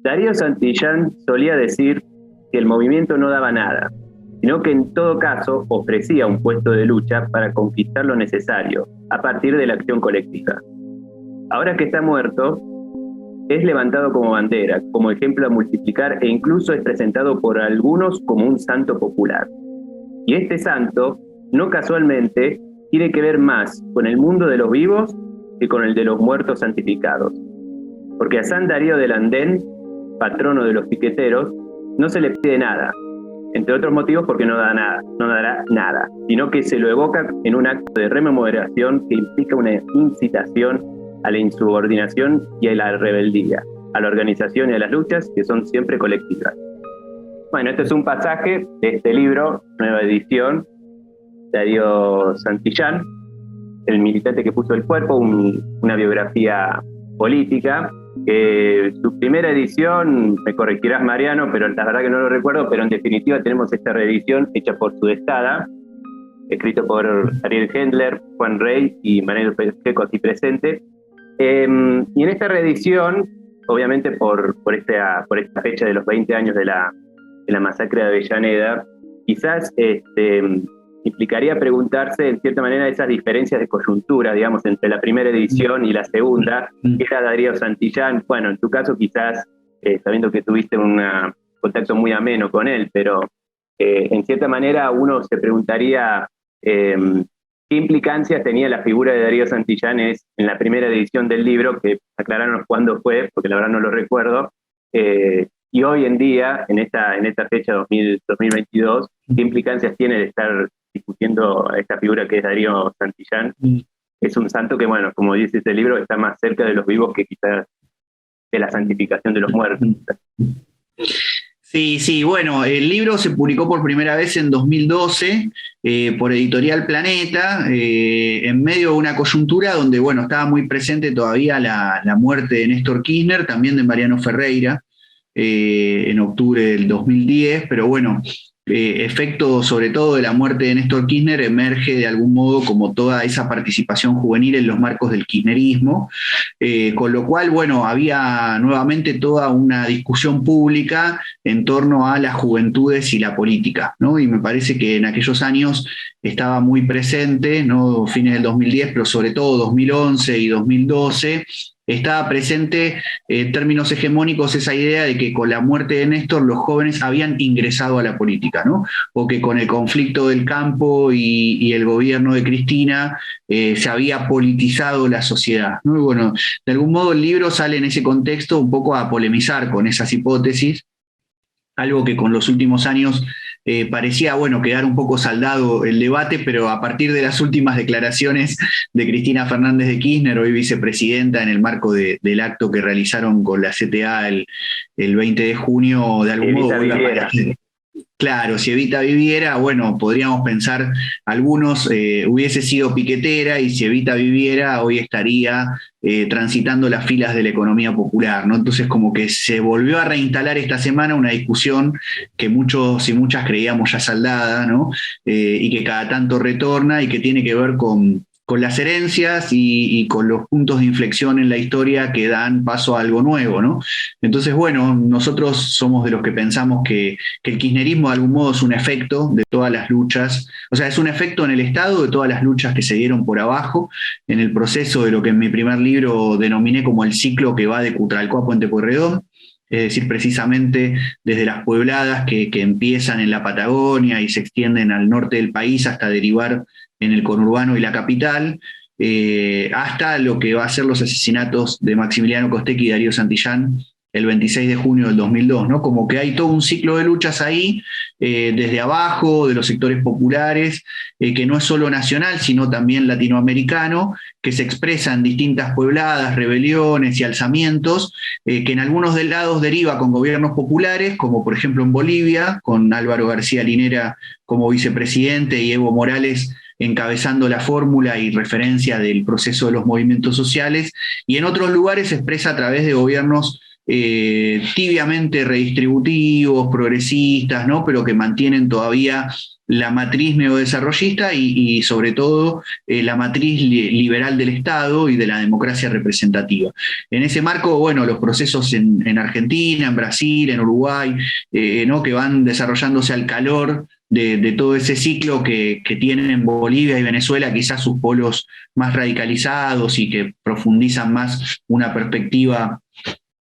Darío Santillán solía decir que el movimiento no daba nada, sino que en todo caso ofrecía un puesto de lucha para conquistar lo necesario, a partir de la acción colectiva. Ahora que está muerto, es levantado como bandera, como ejemplo a multiplicar e incluso es presentado por algunos como un santo popular. Y este santo, no casualmente, tiene que ver más con el mundo de los vivos que con el de los muertos santificados. Porque a San Darío de Landén, patrono de los piqueteros, no se le pide nada, entre otros motivos porque no dará nada, sino que se lo evoca en un acto de rememoración que implica una incitación a la insubordinación y a la rebeldía, a la organización y a las luchas que son siempre colectivas. Bueno, este es un pasaje de este libro, nueva edición, Darío Santillán, el militante que puso el cuerpo, una biografía política. Su primera edición, me corregirás Mariano, pero la verdad que no lo recuerdo, pero en definitiva tenemos esta reedición hecha por Sudestada, escrito por Ariel Hendler, Juan Rey y Manuel Peco aquí presente. Y en esta reedición, obviamente por esta fecha de los 20 años de la masacre de Avellaneda, quizás implicaría preguntarse, en cierta manera, esas diferencias de coyuntura, digamos, entre la primera edición y la segunda, que era Darío Santillán. Bueno, en tu caso quizás, sabiendo que tuviste un contacto muy ameno con él, pero en cierta manera uno se preguntaría qué implicancias tenía la figura de Darío Santillán en la primera edición del libro, que aclararnos cuándo fue, porque la verdad no lo recuerdo, y hoy en día, en esta fecha 2022, qué implicancias tiene de estar discutiendo a esta figura que es Darío Santillán. Es un santo que, bueno, como dice este libro, está más cerca de los vivos que quizás de la santificación de los muertos. Sí, bueno, el libro se publicó por primera vez en 2012 por Editorial Planeta, en medio de una coyuntura donde, bueno, estaba muy presente todavía la muerte de Néstor Kirchner, también de Mariano Ferreira, en octubre del 2010, pero bueno, efecto sobre todo de la muerte de Néstor Kirchner emerge de algún modo como toda esa participación juvenil en los marcos del kirchnerismo, con lo cual, bueno, había nuevamente toda una discusión pública en torno a las juventudes y la política, ¿no? Y me parece que en aquellos años estaba muy presente, ¿no? Fines del 2010, pero sobre todo 2011 y 2012, estaba presente en términos hegemónicos esa idea de que con la muerte de Néstor los jóvenes habían ingresado a la política, ¿no? O que con el conflicto del campo y el gobierno de Cristina se había politizado la sociedad, ¿no? Y bueno, de algún modo el libro sale en ese contexto un poco a polemizar con esas hipótesis, algo que con los últimos años parecía, bueno, quedar un poco saldado el debate, pero a partir de las últimas declaraciones de Cristina Fernández de Kirchner, hoy vicepresidenta, en el marco del acto que realizaron con la CTA el 20 de junio, de algún modo vuelve a aparecer. Claro, si Evita viviera, bueno, podríamos pensar, algunos hubiese sido piquetera, y si Evita viviera, hoy estaría transitando las filas de la economía popular, ¿no? Entonces como que se volvió a reinstalar esta semana una discusión que muchos y muchas creíamos ya saldada, ¿no? Y que cada tanto retorna y que tiene que ver con las herencias y con los puntos de inflexión en la historia que dan paso a algo nuevo, ¿no? Entonces, bueno, nosotros somos de los que pensamos que el kirchnerismo de algún modo es un efecto de todas las luchas, o sea, es un efecto en el Estado de todas las luchas que se dieron por abajo, en el proceso de lo que en mi primer libro denominé como el ciclo que va de Cutralcó a Puente Pueyrredón, es decir, precisamente desde las puebladas que empiezan en la Patagonia y se extienden al norte del país hasta derivar en el conurbano y la capital, hasta lo que va a ser los asesinatos de Maximiliano Costecchi y Darío Santillán el 26 de junio del 2002, ¿no? Como que hay todo un ciclo de luchas ahí, desde abajo, de los sectores populares, que no es solo nacional, sino también latinoamericano, que se expresa en distintas puebladas, rebeliones y alzamientos, que en algunos lados deriva con gobiernos populares, como por ejemplo en Bolivia, con Álvaro García Linera como vicepresidente y Evo Morales encabezando la fórmula y referencia del proceso de los movimientos sociales, y en otros lugares se expresa a través de gobiernos tibiamente redistributivos, progresistas, ¿no? Pero que mantienen todavía la matriz neodesarrollista y sobre todo la matriz liberal del Estado y de la democracia representativa. En ese marco, bueno, los procesos en Argentina, en Brasil, en Uruguay, ¿no? Que van desarrollándose al calor de todo ese ciclo que tienen en Bolivia y Venezuela, quizás sus polos más radicalizados y que profundizan más una perspectiva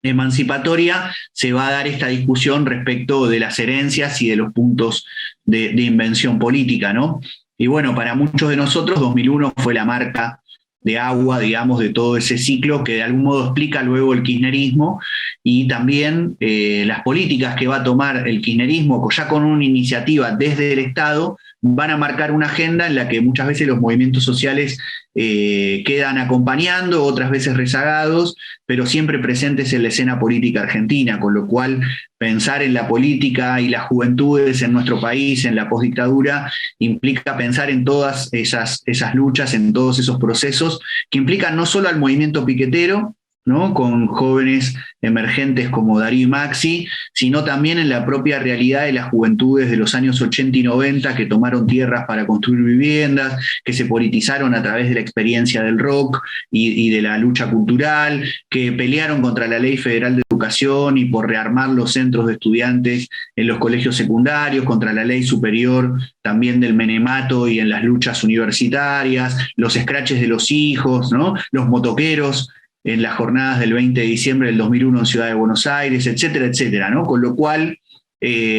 emancipatoria, se va a dar esta discusión respecto de las herencias y de los puntos de invención política, ¿no? Y bueno, para muchos de nosotros 2001 fue la marca de agua, digamos, de todo ese ciclo que de algún modo explica luego el kirchnerismo y también las políticas que va a tomar el kirchnerismo, ya con una iniciativa desde el Estado, van a marcar una agenda en la que muchas veces los movimientos sociales quedan acompañando, otras veces rezagados, pero siempre presentes en la escena política argentina, con lo cual pensar en la política y las juventudes en nuestro país, en la postdictadura, implica pensar en todas esas luchas, en todos esos procesos, que implican no solo al movimiento piquetero, ¿no? Con jóvenes emergentes como Darío y Maxi, sino también en la propia realidad de las juventudes de los años 80 y 90 que tomaron tierras para construir viviendas, que se politizaron a través de la experiencia del rock y de la lucha cultural, que pelearon contra la Ley Federal de Educación y por rearmar los centros de estudiantes en los colegios secundarios, contra la ley superior también del menemato y en las luchas universitarias, los escraches de los hijos, ¿no? Los motoqueros en las jornadas del 20 de diciembre del 2001 en Ciudad de Buenos Aires, etcétera, etcétera, ¿no? Con lo cual,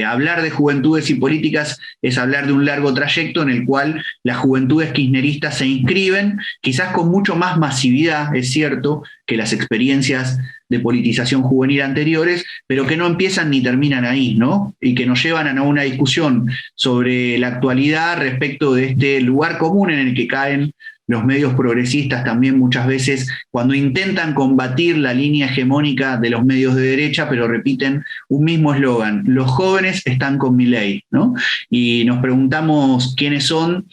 hablar de juventudes y políticas es hablar de un largo trayecto en el cual las juventudes kirchneristas se inscriben, quizás con mucho más masividad, es cierto, que las experiencias de politización juvenil anteriores, pero que no empiezan ni terminan ahí, ¿no? Y que nos llevan a una discusión sobre la actualidad respecto de este lugar común en el que caen los medios progresistas también muchas veces cuando intentan combatir la línea hegemónica de los medios de derecha, pero repiten un mismo eslogan: los jóvenes están con Milei, ¿no? Y nos preguntamos quiénes son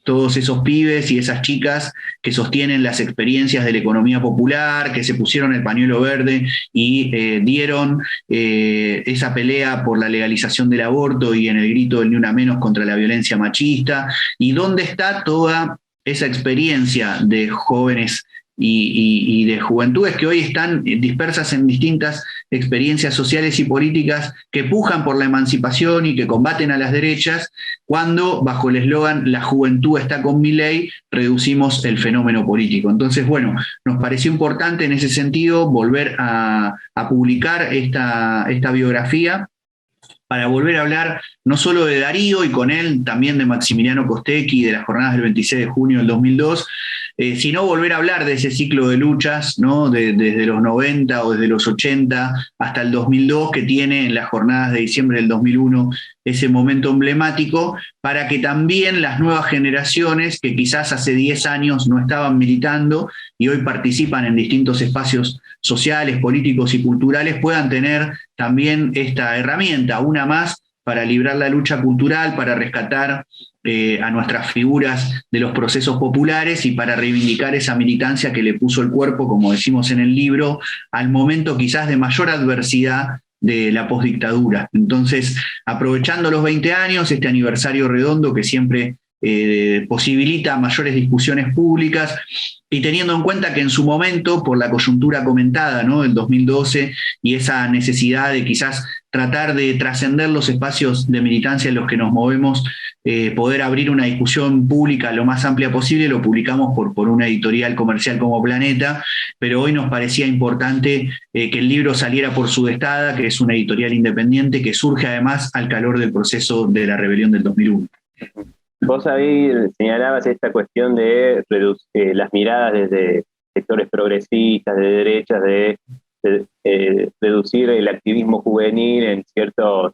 todos esos pibes y esas chicas que sostienen las experiencias de la economía popular, que se pusieron el pañuelo verde y dieron esa pelea por la legalización del aborto y en el grito del ni una menos contra la violencia machista, y dónde está toda esa experiencia de jóvenes y de juventudes que hoy están dispersas en distintas experiencias sociales y políticas que pujan por la emancipación y que combaten a las derechas, cuando bajo el eslogan "la juventud está con Milei" reducimos el fenómeno político. Entonces, bueno, nos pareció importante en ese sentido volver a publicar esta biografía para volver a hablar no solo de Darío y con él también de Maximiliano Costecchi, de las jornadas del 26 de junio del 2002, sino volver a hablar de ese ciclo de luchas, ¿no? Desde los 90 o desde los 80 hasta el 2002, que tiene en las jornadas de diciembre del 2001 ese momento emblemático, para que también las nuevas generaciones, que quizás hace 10 años no estaban militando y hoy participan en distintos espacios sociales, políticos y culturales, puedan tener también esta herramienta, una más para librar la lucha cultural, para rescatar a nuestras figuras de los procesos populares y para reivindicar esa militancia que le puso el cuerpo, como decimos en el libro, al momento quizás de mayor adversidad de la postdictadura. Entonces, aprovechando los 20 años, este aniversario redondo que siempre posibilita mayores discusiones públicas, y teniendo en cuenta que en su momento, por la coyuntura comentada, ¿no?, del 2012 y esa necesidad de quizás tratar de trascender los espacios de militancia en los que nos movemos, poder abrir una discusión pública lo más amplia posible, lo publicamos por una editorial comercial como Planeta, pero hoy nos parecía importante que el libro saliera por Sudestada, que es una editorial independiente que surge además al calor del proceso de la rebelión del 2001. Vos ahí señalabas esta cuestión de las miradas desde sectores progresistas, de derechas, de reducir el activismo juvenil en ciertos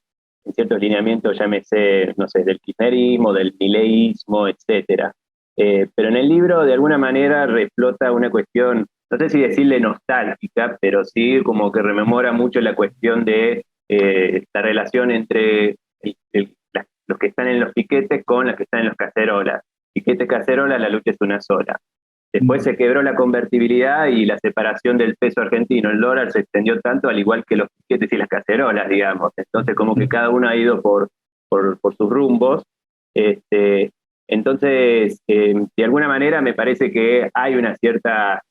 lineamientos, llámese, no sé, del kirchnerismo, del mileísmo, etcétera. Pero en el libro, de alguna manera, reflota una cuestión, no sé si decirle nostálgica, pero sí como que rememora mucho la cuestión de la relación entre los que están en los piquetes con los que están en los cacerolas. Piquete, cacerola, la lucha es una sola. Después se quebró la convertibilidad y la separación del peso argentino, el dólar se extendió tanto, al igual que los piquetes y las cacerolas, digamos. Entonces, como que cada uno ha ido por sus rumbos. Entonces, de alguna manera me parece que hay una cierta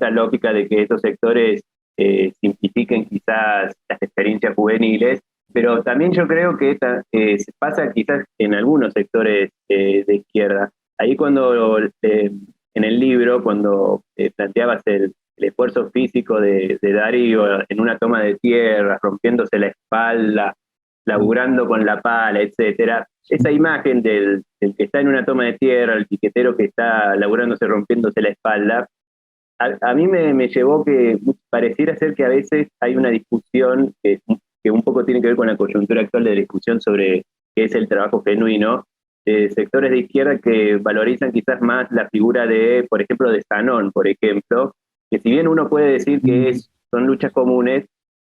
lógica de que estos sectores simplifiquen quizás las experiencias juveniles, pero también yo creo que se pasa quizás en algunos sectores de izquierda. Ahí cuando en el libro, cuando planteabas el esfuerzo físico de Darío en una toma de tierra, rompiéndose la espalda, laburando con la pala, etcétera, esa imagen del que está en una toma de tierra, el piquetero que está laburándose, rompiéndose la espalda, a mí me llevó que pareciera ser que a veces hay una discusión que un poco tiene que ver con la coyuntura actual de la discusión sobre qué es el trabajo genuino, sectores de izquierda que valorizan quizás más la figura de, por ejemplo, de Zanón, por ejemplo, que si bien uno puede decir que son luchas comunes,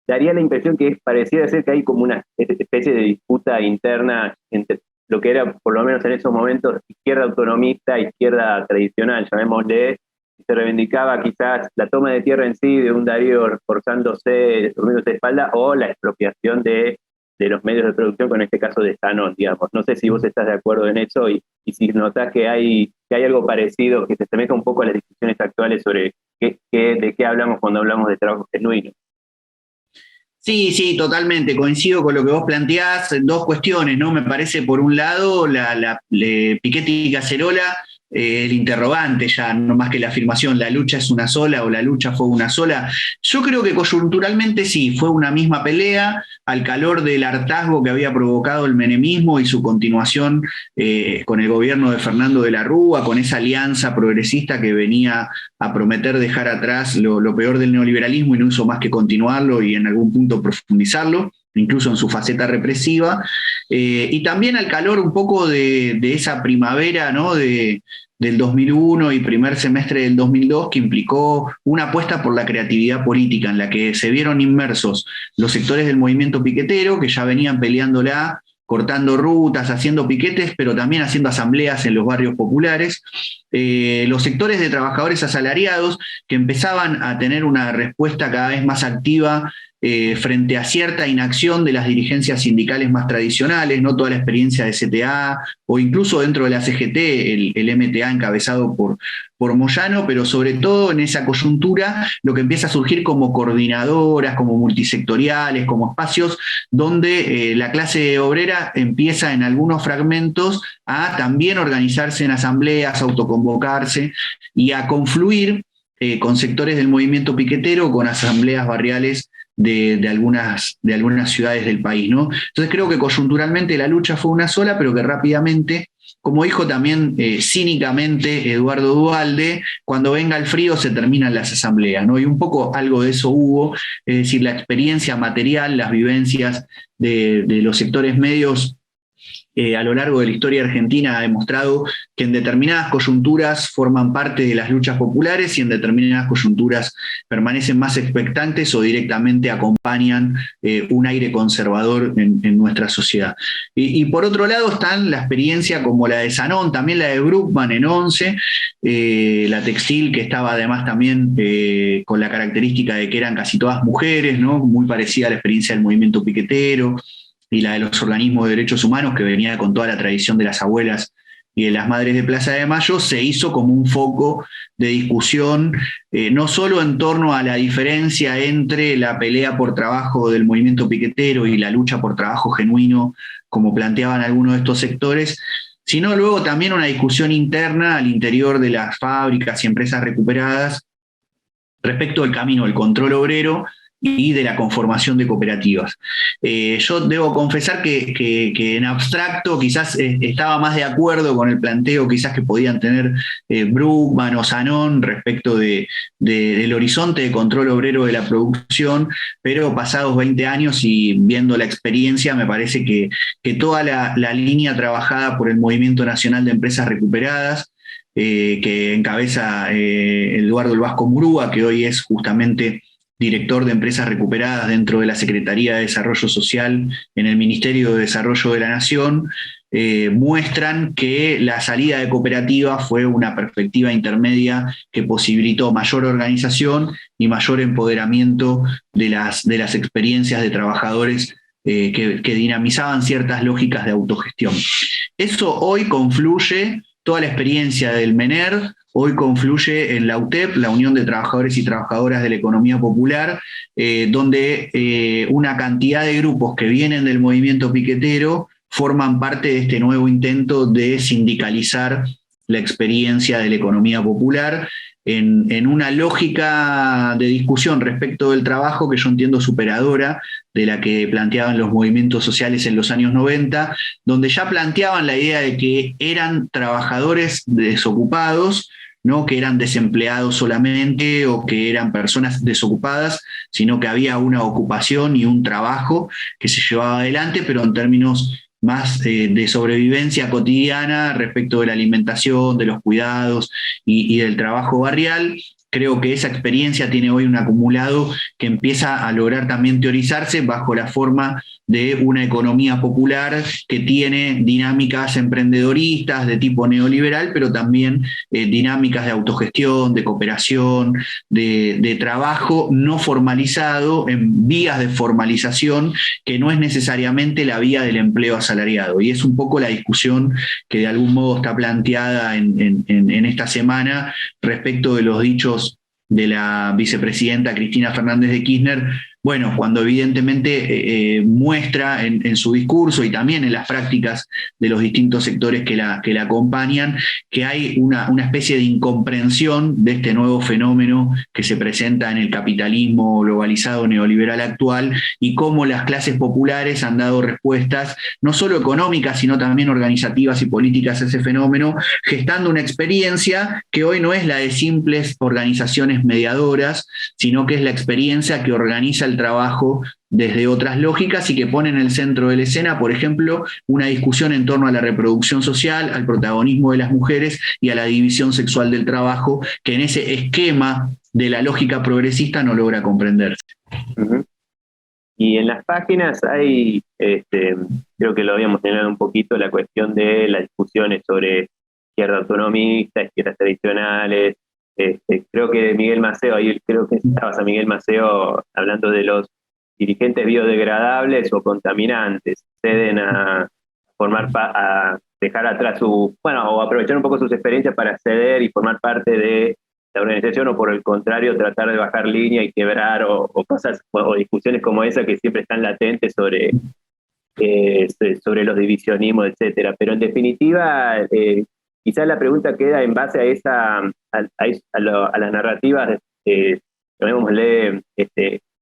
daría la impresión que pareciera ser que hay como una especie de disputa interna entre lo que era, por lo menos en esos momentos, izquierda autonomista, izquierda tradicional, llamémosle. Se reivindicaba quizás la toma de tierra en sí de un Darío forzándose, durmiéndose de espalda, o la expropiación de los medios de producción, con este caso de Zanón, digamos. No sé si vos estás de acuerdo en eso y si notás que hay algo parecido, que se asemeja un poco a las discusiones actuales sobre de qué hablamos cuando hablamos de trabajo genuino. Sí, totalmente. Coincido con lo que vos planteás. Dos cuestiones, ¿no? Me parece, por un lado, la Piketty y Cacerola, el interrogante ya, no más que la afirmación, la lucha es una sola o la lucha fue una sola. Yo creo que coyunturalmente sí, fue una misma pelea al calor del hartazgo que había provocado el menemismo y su continuación con el gobierno de Fernando de la Rúa, con esa alianza progresista que venía a prometer dejar atrás lo peor del neoliberalismo y no hizo más que continuarlo y en algún punto profundizarlo, incluso en su faceta represiva, y también al calor un poco de esa primavera, ¿no? del 2001 y primer semestre del 2002, que implicó una apuesta por la creatividad política, en la que se vieron inmersos los sectores del movimiento piquetero, que ya venían peleándola, cortando rutas, haciendo piquetes, pero también haciendo asambleas en los barrios populares, los sectores de trabajadores asalariados, que empezaban a tener una respuesta cada vez más activa frente a cierta inacción de las dirigencias sindicales más tradicionales, no toda la experiencia de CTA, o incluso dentro de la CGT, el MTA encabezado por Moyano, pero sobre todo en esa coyuntura lo que empieza a surgir como coordinadoras, como multisectoriales, como espacios donde la clase obrera empieza en algunos fragmentos a también organizarse en asambleas, autoconvocarse y a confluir con sectores del movimiento piquetero, con asambleas barriales de algunas ciudades del país, ¿no? Entonces creo que coyunturalmente la lucha fue una sola, pero que rápidamente, como dijo también cínicamente Eduardo Duhalde, cuando venga el frío se terminan las asambleas, ¿no? Y un poco algo de eso hubo, es decir, la experiencia material, las vivencias de los sectores medios a lo largo de la historia argentina ha demostrado que en determinadas coyunturas forman parte de las luchas populares y en determinadas coyunturas permanecen más expectantes o directamente acompañan un aire conservador en nuestra sociedad. Y por otro lado están la experiencia como la de Zanón, también la de Bruckmann en 11, la textil, que estaba además también con la característica de que eran casi todas mujeres, ¿no? Muy parecida a la experiencia del movimiento piquetero, y la de los organismos de derechos humanos, que venía con toda la tradición de las abuelas y de las madres de Plaza de Mayo, se hizo como un foco de discusión, no solo en torno a la diferencia entre la pelea por trabajo del movimiento piquetero y la lucha por trabajo genuino, como planteaban algunos de estos sectores, sino luego también una discusión interna al interior de las fábricas y empresas recuperadas respecto del camino del control obrero y de la conformación de cooperativas. Yo debo confesar que en abstracto quizás estaba más de acuerdo con el planteo quizás que podían tener Bruckmann o Zanón respecto del horizonte de control obrero de la producción, pero pasados 20 años y viendo la experiencia, me parece que toda la línea trabajada por el Movimiento Nacional de Empresas Recuperadas, que encabeza Eduardo El Vasco Murúa, que hoy es justamente director de Empresas Recuperadas dentro de la Secretaría de Desarrollo Social en el Ministerio de Desarrollo de la Nación, muestran que la salida de cooperativa fue una perspectiva intermedia que posibilitó mayor organización y mayor empoderamiento de las experiencias de trabajadores que dinamizaban ciertas lógicas de autogestión. Eso hoy confluye, toda la experiencia del MENER, hoy confluye en la UTEP, la Unión de Trabajadores y Trabajadoras de la Economía Popular, donde una cantidad de grupos que vienen del movimiento piquetero forman parte de este nuevo intento de sindicalizar la experiencia de la economía popular en una lógica de discusión respecto del trabajo que yo entiendo superadora de la que planteaban los movimientos sociales en los años 90, donde ya planteaban la idea de que eran trabajadores desocupados, no que eran desempleados solamente o que eran personas desocupadas, sino que había una ocupación y un trabajo que se llevaba adelante, pero en términos más de sobrevivencia cotidiana respecto de la alimentación, de los cuidados y del trabajo barrial. Creo que esa experiencia tiene hoy un acumulado que empieza a lograr también teorizarse bajo la forma de una economía popular que tiene dinámicas emprendedoristas de tipo neoliberal, pero también dinámicas de autogestión, de cooperación, de trabajo no formalizado en vías de formalización, que no es necesariamente la vía del empleo asalariado. Y es un poco la discusión que de algún modo está planteada en esta semana respecto de los dichos de la vicepresidenta Cristina Fernández de Kirchner, bueno, cuando evidentemente muestra en su discurso y también en las prácticas de los distintos sectores que la acompañan, que hay una especie de incomprensión de este nuevo fenómeno que se presenta en el capitalismo globalizado neoliberal actual y cómo las clases populares han dado respuestas no solo económicas, sino también organizativas y políticas a ese fenómeno, gestando una experiencia que hoy no es la de simples organizaciones mediadoras, sino que es la experiencia que organiza el trabajo desde otras lógicas y que pone en el centro de la escena, por ejemplo, una discusión en torno a la reproducción social, al protagonismo de las mujeres y a la división sexual del trabajo, que en ese esquema de la lógica progresista no logra comprenderse. Uh-huh. Y en las páginas hay, creo que lo habíamos señalado un poquito, la cuestión de las discusiones sobre izquierda autonomista, izquierdas tradicionales. Creo que Miguel Maceo, ahí creo que estabas a Miguel Maceo hablando de los dirigentes biodegradables o contaminantes, ceden a dejar atrás o aprovechar un poco sus experiencias para ceder y formar parte de la organización, o por el contrario tratar de bajar línea y quebrar o cosas o discusiones como esa que siempre están latentes sobre los divisionismos, etcétera. Pero en definitiva, quizás la pregunta queda en base a las narrativas, llamémosle,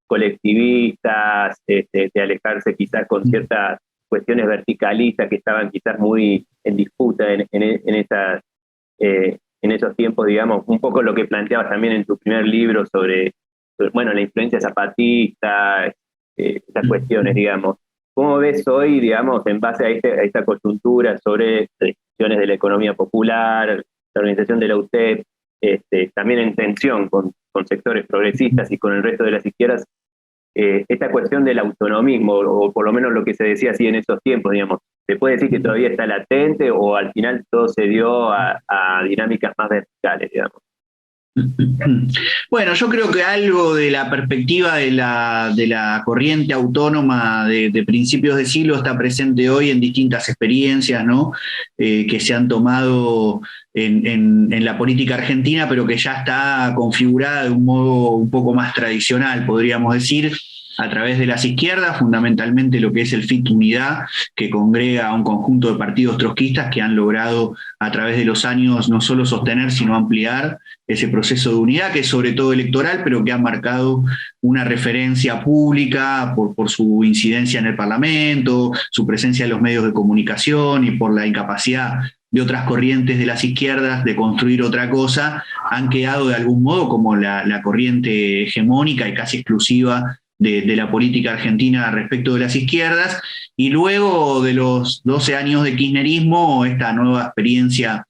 colectivistas, de alejarse quizás con ciertas cuestiones verticalistas que estaban quizás muy en disputa en esos tiempos, digamos, un poco lo que planteabas también en tu primer libro sobre la influencia zapatista, estas cuestiones, digamos. ¿Cómo ves hoy, digamos, en base a esta coyuntura sobre discusiones de la economía popular, la organización de la UTEP, también en tensión con sectores progresistas y con el resto de las izquierdas, esta cuestión del autonomismo, o por lo menos lo que se decía así en esos tiempos, digamos, ¿se puede decir que todavía está latente o al final todo se dio a dinámicas más verticales, digamos? Bueno, yo creo que algo de la perspectiva de la corriente autónoma de principios de siglo está presente hoy en distintas experiencias, ¿no? Que se han tomado en la política argentina, pero que ya está configurada de un modo un poco más tradicional, podríamos decir, a través de las izquierdas, fundamentalmente lo que es el FIT Unidad, que congrega a un conjunto de partidos trotskistas que han logrado a través de los años no solo sostener, sino ampliar ese proceso de unidad, que es sobre todo electoral, pero que ha marcado una referencia pública por su incidencia en el Parlamento, su presencia en los medios de comunicación y por la incapacidad de otras corrientes de las izquierdas de construir otra cosa, han quedado de algún modo como la corriente hegemónica y casi exclusiva de la política argentina respecto de las izquierdas, y luego de los 12 años de kirchnerismo, esta nueva experiencia,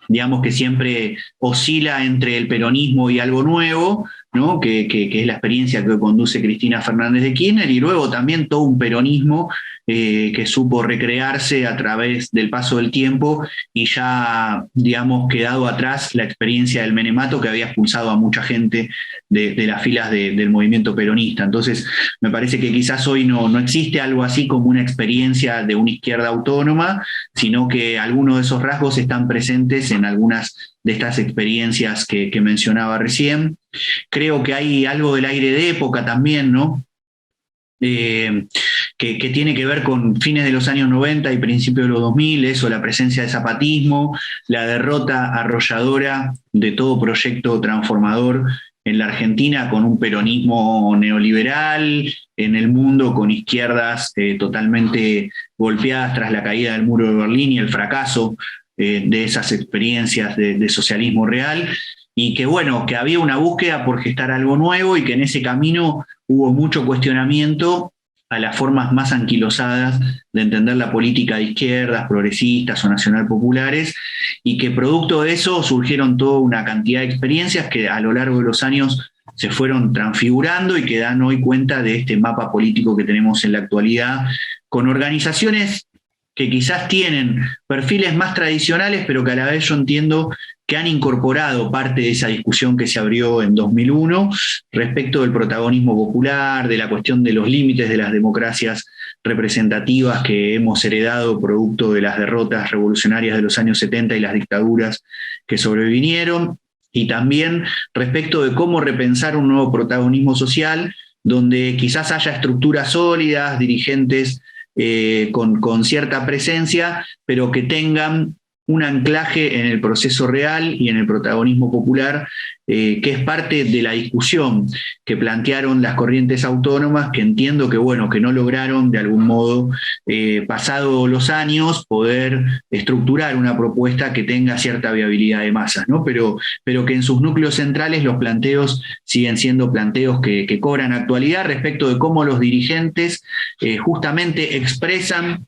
digamos, que siempre oscila entre el peronismo y algo nuevo, ¿no? que es la experiencia que conduce Cristina Fernández de Kirchner, y luego también todo un peronismo que supo recrearse a través del paso del tiempo y ya, digamos, quedado atrás la experiencia del menemato que había expulsado a mucha gente de las filas del movimiento peronista. Entonces, me parece que quizás hoy no existe algo así como una experiencia de una izquierda autónoma, sino que algunos de esos rasgos están presentes en algunas de estas experiencias que mencionaba recién. Creo que hay algo del aire de época también, ¿no? Que tiene que ver con fines de los años 90 y principios de los 2000, eso, la presencia del zapatismo, la derrota arrolladora de todo proyecto transformador en la Argentina con un peronismo neoliberal, en el mundo con izquierdas totalmente golpeadas tras la caída del muro de Berlín y el fracaso de esas experiencias de socialismo real, y que bueno, que había una búsqueda por gestar algo nuevo y que en ese camino hubo mucho cuestionamiento a las formas más anquilosadas de entender la política de izquierdas, progresistas o nacional populares, y que producto de eso surgieron toda una cantidad de experiencias que a lo largo de los años se fueron transfigurando y que dan hoy cuenta de este mapa político que tenemos en la actualidad, con organizaciones que quizás tienen perfiles más tradicionales, pero que a la vez yo entiendo que han incorporado parte de esa discusión que se abrió en 2001 respecto del protagonismo popular, de la cuestión de los límites de las democracias representativas que hemos heredado producto de las derrotas revolucionarias de los años 70 y las dictaduras que sobrevinieron, y también respecto de cómo repensar un nuevo protagonismo social, donde quizás haya estructuras sólidas, dirigentes con cierta presencia, pero que tengan un anclaje en el proceso real y en el protagonismo popular, que es parte de la discusión que plantearon las corrientes autónomas, que entiendo que, bueno, que no lograron de algún modo, pasados los años, poder estructurar una propuesta que tenga cierta viabilidad de masas, ¿no? Pero que en sus núcleos centrales los planteos siguen siendo planteos que cobran actualidad respecto de cómo los dirigentes justamente expresan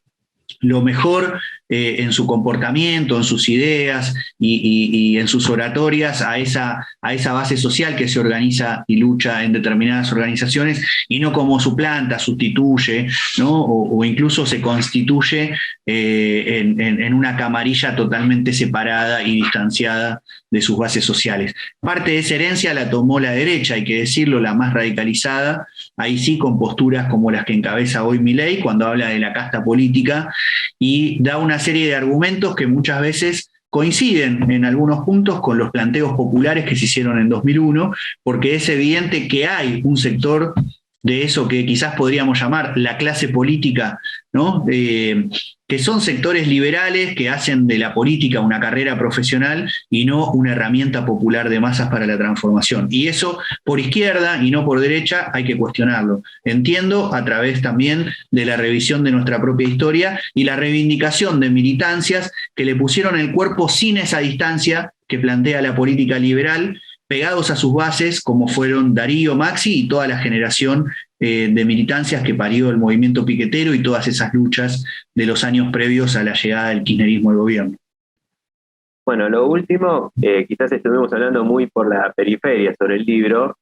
lo mejor en su comportamiento, en sus ideas y en sus oratorias a esa base social que se organiza y lucha en determinadas organizaciones, y no como suplanta, sustituye, ¿no? o incluso se constituye en una camarilla totalmente separada y distanciada de sus bases sociales. Parte de esa herencia la tomó la derecha, hay que decirlo, la más radicalizada, ahí sí con posturas como las que encabeza hoy Milei cuando habla de la casta política, y da una serie de argumentos que muchas veces coinciden en algunos puntos con los planteos populares que se hicieron en 2001, porque es evidente que hay un sector de eso que quizás podríamos llamar la clase política, ¿no? Que son sectores liberales que hacen de la política una carrera profesional y no una herramienta popular de masas para la transformación. Y eso, por izquierda y no por derecha, hay que cuestionarlo. Entiendo a través también de la revisión de nuestra propia historia y la reivindicación de militancias que le pusieron el cuerpo sin esa distancia que plantea la política liberal, pegados a sus bases, como fueron Darío, Maxi y toda la generación de militancias que parió el movimiento piquetero y todas esas luchas de los años previos a la llegada del kirchnerismo al gobierno. Bueno, lo último, quizás estuvimos hablando muy por la periferia sobre el libro,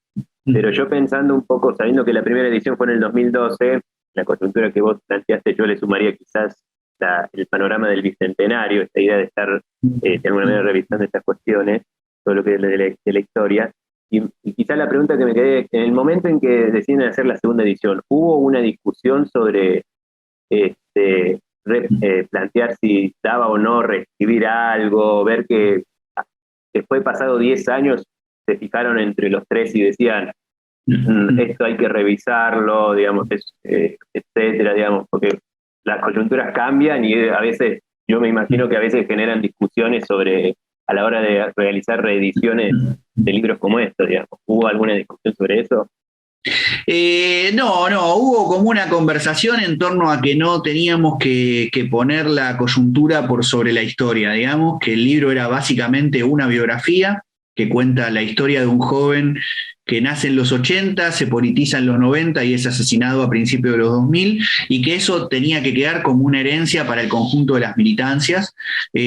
pero yo pensando un poco, sabiendo que la primera edición fue en el 2012, la coyuntura que vos planteaste, yo le sumaría quizás el panorama del bicentenario, esta idea de estar de alguna manera revisando estas cuestiones, todo lo que es de la historia. Y quizás la pregunta que me quedé, en el momento en que deciden hacer la segunda edición, ¿hubo una discusión sobre plantear si daba o no reescribir algo, ver que después pasado 10 años se fijaron entre los tres y decían esto hay que revisarlo, digamos, etcétera, digamos, porque las coyunturas cambian y a veces, yo me imagino que a veces generan discusiones sobre a la hora de realizar reediciones de libros como estos, digamos. ¿Hubo alguna discusión sobre eso? No, hubo como una conversación en torno a que no teníamos que poner la coyuntura por sobre la historia, digamos, que el libro era básicamente una biografía que cuenta la historia de un joven que nace en los 80, se politiza en los 90 y es asesinado a principios de los 2000, y que eso tenía que quedar como una herencia para el conjunto de las militancias,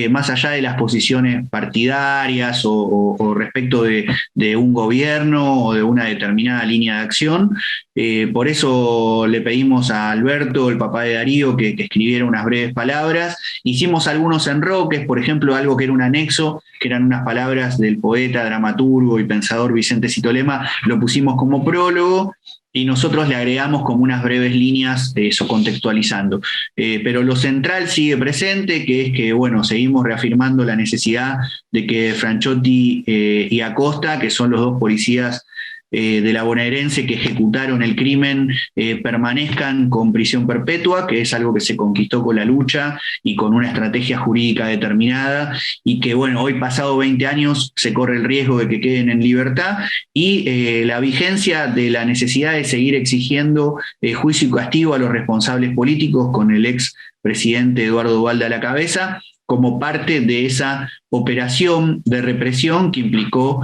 más allá de las posiciones partidarias o respecto de un gobierno o de una determinada línea de acción. Por eso le pedimos a Alberto, el papá de Darío, que escribiera unas breves palabras. Hicimos algunos enroques, por ejemplo, algo que era un anexo, que eran unas palabras del poeta, dramaturgo y pensador Vicente Citolema, lo pusimos como prólogo, y nosotros le agregamos como unas breves líneas, eso contextualizando. Pero lo central sigue presente, que es que, bueno, seguimos reafirmando la necesidad de que Franchotti y Acosta, que son los dos policías de la bonaerense que ejecutaron el crimen, permanezcan con prisión perpetua, que es algo que se conquistó con la lucha y con una estrategia jurídica determinada, y que, bueno, hoy pasado 20 años se corre el riesgo de que queden en libertad, y la vigencia de la necesidad de seguir exigiendo juicio y castigo a los responsables políticos, con el ex presidente Eduardo Duhalde a la cabeza, como parte de esa operación de represión que implicó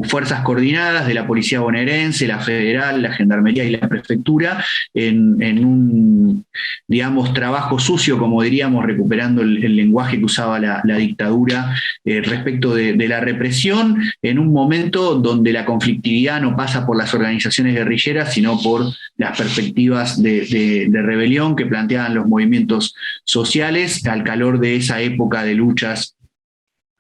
fuerzas coordinadas de la Policía Bonaerense, la Federal, la Gendarmería y la Prefectura, en un, digamos, trabajo sucio, como diríamos, recuperando el lenguaje que usaba la dictadura respecto de la represión, en un momento donde la conflictividad no pasa por las organizaciones guerrilleras, sino por las perspectivas de rebelión que planteaban los movimientos sociales al calor de esa época de luchas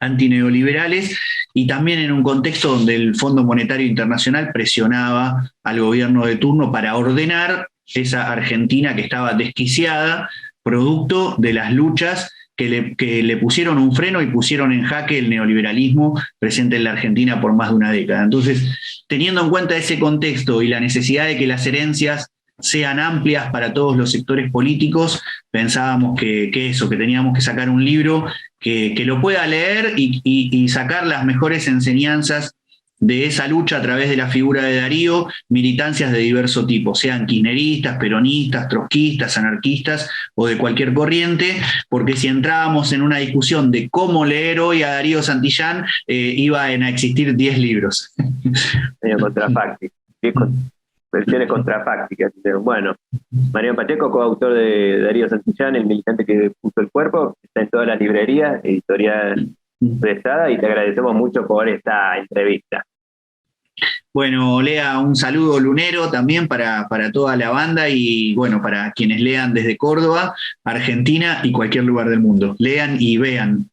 antineoliberales, y también en un contexto donde el Fondo Monetario Internacional presionaba al gobierno de turno para ordenar esa Argentina que estaba desquiciada, producto de las luchas que le pusieron un freno y pusieron en jaque el neoliberalismo presente en la Argentina por más de una década. Entonces, teniendo en cuenta ese contexto y la necesidad de que las herencias sean amplias para todos los sectores políticos, pensábamos que teníamos que sacar un libro que lo pueda leer y sacar las mejores enseñanzas de esa lucha a través de la figura de Darío, militancias de diverso tipo, sean kirchneristas, peronistas, trotskistas, anarquistas o de cualquier corriente, porque si entrábamos en una discusión de cómo leer hoy a Darío Santillán, iban a existir 10 libros. Contrafáctico. Versiones contrafácticas. Bueno, Mariano Pacheco, coautor de Darío Santillán, el militante que puso el cuerpo, está en todas las librerías, editorial Presada, y te agradecemos mucho por esta entrevista. Bueno, Lea, un saludo lunero también para toda la banda y, bueno, para quienes lean desde Córdoba, Argentina y cualquier lugar del mundo. Lean y vean.